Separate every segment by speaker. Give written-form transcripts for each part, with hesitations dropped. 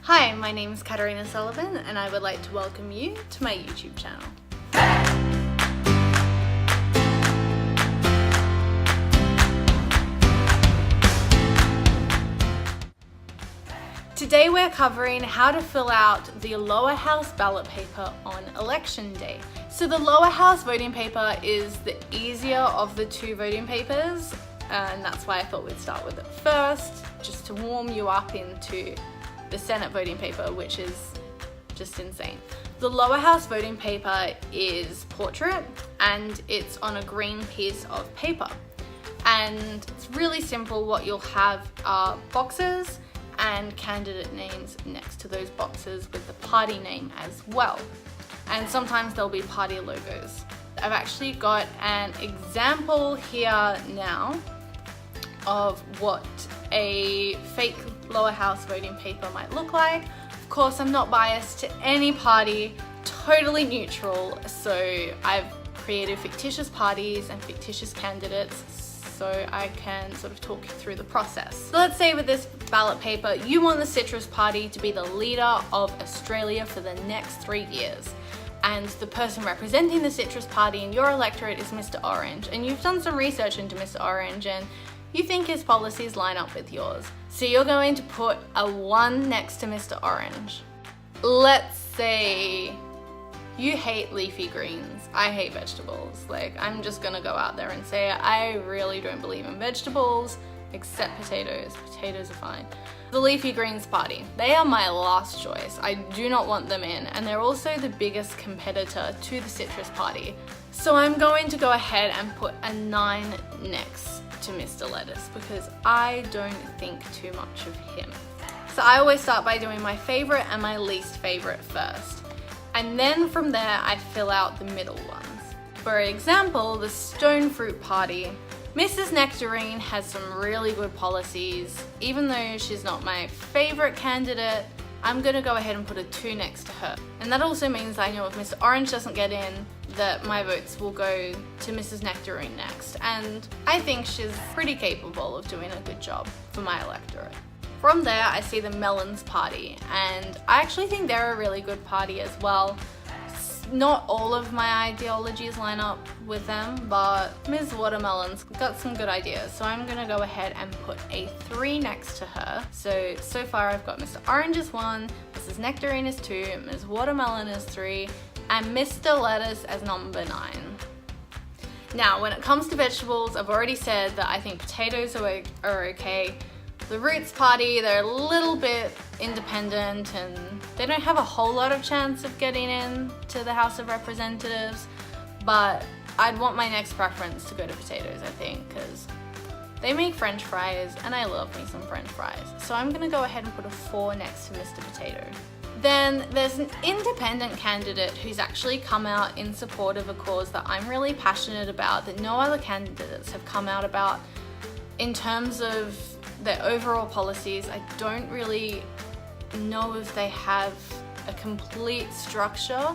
Speaker 1: Hi, my name is Katarina Sullivan and I would like to welcome you to my YouTube channel. Today we're covering how to fill out the lower house ballot paper on election day. So the lower house voting paper is the easier of the two voting papers, and that's why I thought we'd start with it first, just to warm you up into the Senate voting paper, which is just insane. The lower house voting paper is portrait and it's on a green piece of paper. And it's really simple. What you'll have are boxes and candidate names next to those boxes with the party name as well. And sometimes there'll be party logos. I've actually got an example here now of what a fake lower house voting paper might look like. Of course, I'm not biased to any party, totally neutral. So I've created fictitious parties and fictitious candidates so I can sort of talk you through the process. So let's say with this ballot paper, you want the Citrus Party to be the leader of Australia for the next 3 years. And the person representing the Citrus Party in your electorate is Mr. Orange. And you've done some research into Mr. Orange and you think his policies line up with yours. So you're going to put a 1 next to Mr. Orange. Let's say you hate leafy greens. I hate vegetables. Like, I'm just gonna go out there and say I really don't believe in vegetables, except potatoes. Potatoes are fine. The leafy greens party, they are my last choice. I do not want them in, and they're also the biggest competitor to the Citrus Party. So I'm going to go ahead and put a 9 next to Mr. Lettuce because I don't think too much of him. So I always start by doing my favorite and my least favorite first. And then from there, I fill out the middle ones. For example, the Stone Fruit Party. Mrs. Nectarine has some really good policies. Even though she's not my favorite candidate, I'm gonna go ahead and put a 2 next to her. And that also means I know if Mr. Orange doesn't get in, that my votes will go to Mrs. Nectarine next. And I think she's pretty capable of doing a good job for my electorate. From there, I see the Melons Party, and I actually think they're a really good party as well. Not all of my ideologies line up with them, but Ms. Watermelon's got some good ideas, so I'm gonna go ahead and put a 3 next to her. So far I've got Mr. Orange is 1, Mrs. Nectarine is 2, Ms. Watermelon is 3, and Mr. Lettuce as number 9. Now, when it comes to vegetables, I've already said that I think potatoes are okay. The Roots Party, they're a little bit independent and they don't have a whole lot of chance of getting in to the House of Representatives, but I'd want my next preference to go to potatoes, I think, because they make French fries and I love me some French fries. So I'm gonna go ahead and put a 4 next to Mr. Potato. Then there's an independent candidate who's actually come out in support of a cause that I'm really passionate about, that no other candidates have come out about. In terms of their overall policies, I don't really know if they have a complete structure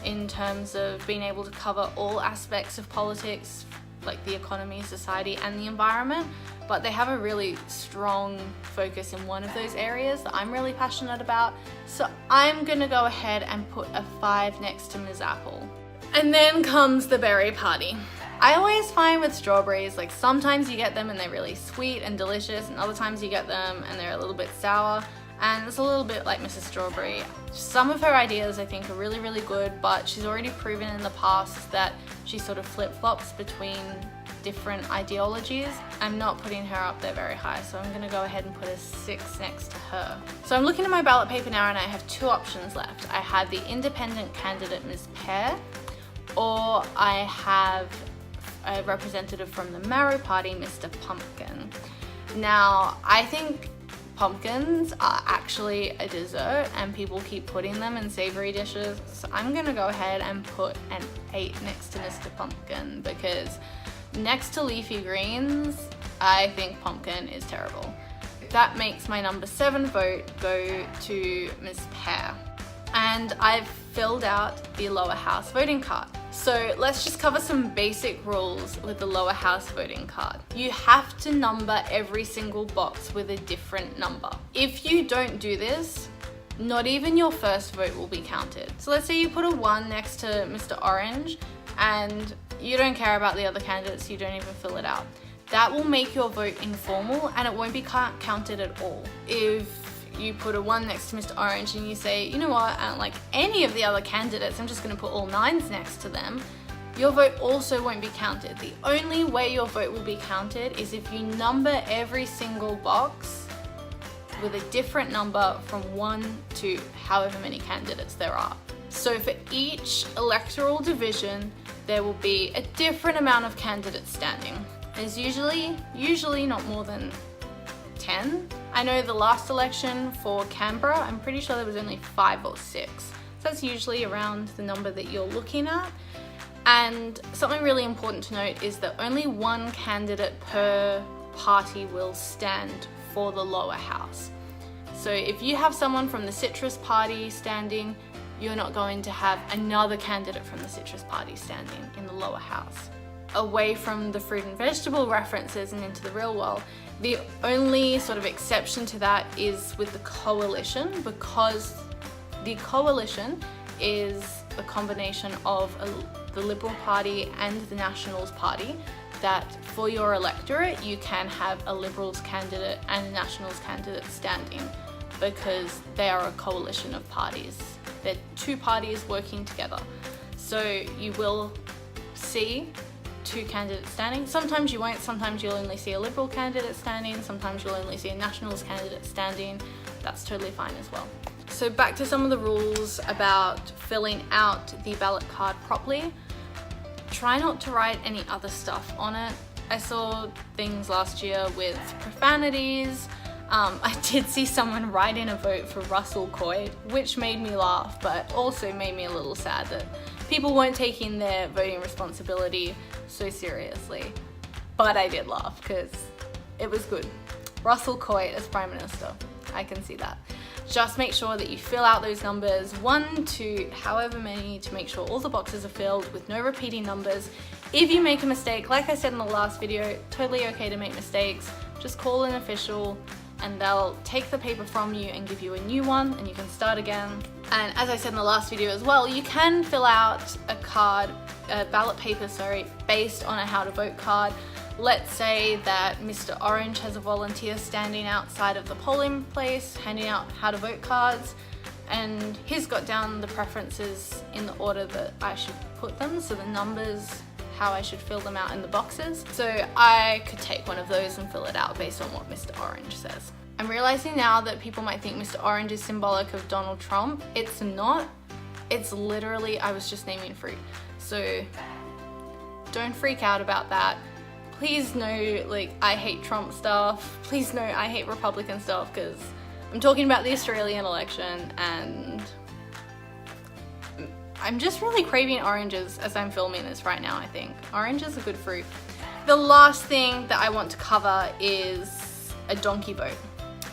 Speaker 1: in terms of being able to cover all aspects of politics, like the economy, society, and the environment, but they have a really strong focus in one of those areas that I'm really passionate about. So I'm gonna go ahead and put a 5 next to Ms. Apple. And then comes the Berry Party. I always find with strawberries, like sometimes you get them and they're really sweet and delicious, and other times you get them and they're a little bit sour, and it's a little bit like Mrs. Strawberry. Some of her ideas I think are really, really good, but she's already proven in the past that she sort of flip-flops between different ideologies. I'm not putting her up there very high, so I'm gonna go ahead and put a 6 next to her. So I'm looking at my ballot paper now and I have 2 options left. I have the independent candidate, Ms. Pear, or I have a representative from the Marrow Party, Mr. Pumpkin. Now, I think pumpkins are actually a dessert and people keep putting them in savory dishes, so I'm gonna go ahead and put an 8 next to Mr. Pumpkin, because next to leafy greens, I think pumpkin is terrible. That makes my number 7 vote go to Ms. Pear. And I've filled out the lower house voting card. So let's just cover some basic rules with the lower house voting card. You have to number every single box with a different number. If you don't do this, not even your first vote will be counted. So let's say you put a 1 next to Mr. Orange and you don't care about the other candidates, you don't even fill it out. That will make your vote informal and it won't be counted at all. If you put a 1 next to Mr. Orange and you say, you know what, I don't like any of the other candidates, I'm just going to put all 9s next to them, your vote also won't be counted. The only way your vote will be counted is if you number every single box with a different number from 1 to however many candidates there are. So for each electoral division, there will be a different amount of candidates standing. There's usually not more than 10. I know the last election for Canberra, I'm pretty sure there was only 5 or 6. So that's usually around the number that you're looking at. And something really important to note is that only 1 candidate per party will stand for the lower house. So if you have someone from the Citrus Party standing, you're not going to have another candidate from the Citrus Party standing in the lower house. Away from the fruit and vegetable references and into the real world, the only sort of exception to that is with the coalition, because the coalition is a combination of the Liberal Party and the Nationals Party, that for your electorate you can have a Liberals candidate and a Nationals candidate standing because they are a coalition of parties. They're 2 parties working together. So you will see 2 candidates standing. Sometimes you won't, sometimes you'll only see a Liberal candidate standing, sometimes you'll only see a Nationals candidate standing. That's totally fine as well. So back to some of the rules about filling out the ballot card properly. Try not to write any other stuff on it. I saw things last year with profanities. I did see someone write in a vote for Russell Coight, which made me laugh, but also made me a little sad that people weren't taking their voting responsibility so seriously. But I did laugh because it was good. Russell Coight as Prime Minister, I can see that. Just make sure that you fill out those numbers 1 to however many to make sure all the boxes are filled with no repeating numbers. If you make a mistake, like I said in the last video, totally okay to make mistakes. Just call an official and they'll take the paper from you and give you a new one and you can start again. And as I said in the last video as well, you can fill out a ballot paper, based on a how to vote card. Let's say that Mr. Orange has a volunteer standing outside of the polling place handing out how to vote cards, and he's got down the preferences in the order that I should put them, so the numbers, how I should fill them out in the boxes. So I could take one of those and fill it out based on what Mr. Orange says. I'm realizing now that people might think Mr. Orange is symbolic of Donald Trump. It's not. It's literally, I was just naming fruit. So don't freak out about that. Please know, like, I hate Trump stuff. Please know I hate Republican stuff, because I'm talking about the Australian election and I'm just really craving oranges as I'm filming this right now, I think. Orange is a good fruit. The last thing that I want to cover is a donkey vote.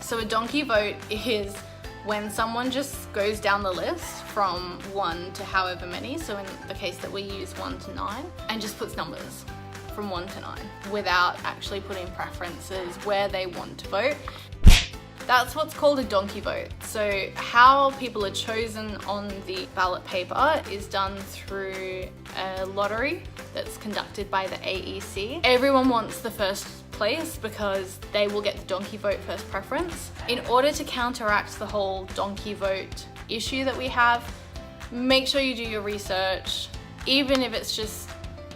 Speaker 1: So a donkey vote is when someone just goes down the list from 1 to however many, so in the case that we use 1 to 9, and just puts numbers from 1 to 9 without actually putting preferences where they want to vote. That's what's called a donkey vote. So how people are chosen on the ballot paper is done through a lottery that's conducted by the AEC. Everyone wants the first place because they will get the donkey vote first preference. In order to counteract the whole donkey vote issue that we have, make sure you do your research, even if it's just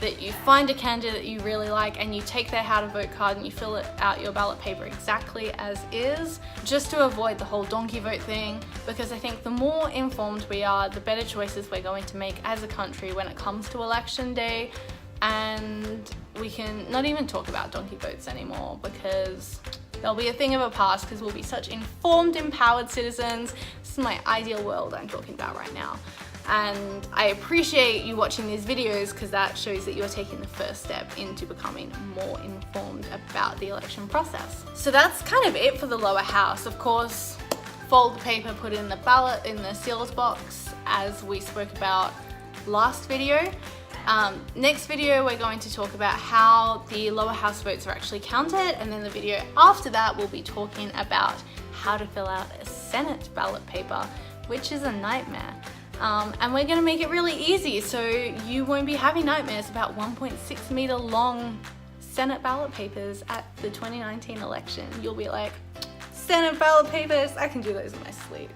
Speaker 1: that you find a candidate you really like and you take their how to vote card and you fill it out your ballot paper exactly as is, just to avoid the whole donkey vote thing, because I think the more informed we are, the better choices we're going to make as a country when it comes to election day. And we can not even talk about donkey votes anymore because they'll be a thing of the past because we'll be such informed, empowered citizens. This is my ideal world I'm talking about right now. And I appreciate you watching these videos because that shows that you're taking the first step into becoming more informed about the election process. So that's kind of it for the lower house. Of course, fold the paper, put it in the ballot, in the seals box, as we spoke about last video. Next video, we're going to talk about how the lower house votes are actually counted, and then the video after that, we'll be talking about how to fill out a Senate ballot paper, which is a nightmare. And we're gonna make it really easy so you won't be having nightmares about 1.6 meter long Senate ballot papers at the 2019 election. You'll be like, Senate ballot papers, I can do those in my sleep.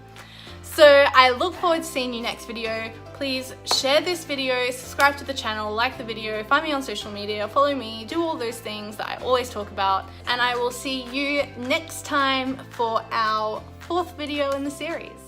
Speaker 1: So I look forward to seeing you next video. Please share this video, subscribe to the channel, like the video, find me on social media, follow me, do all those things that I always talk about. And I will see you next time for our 4th video in the series.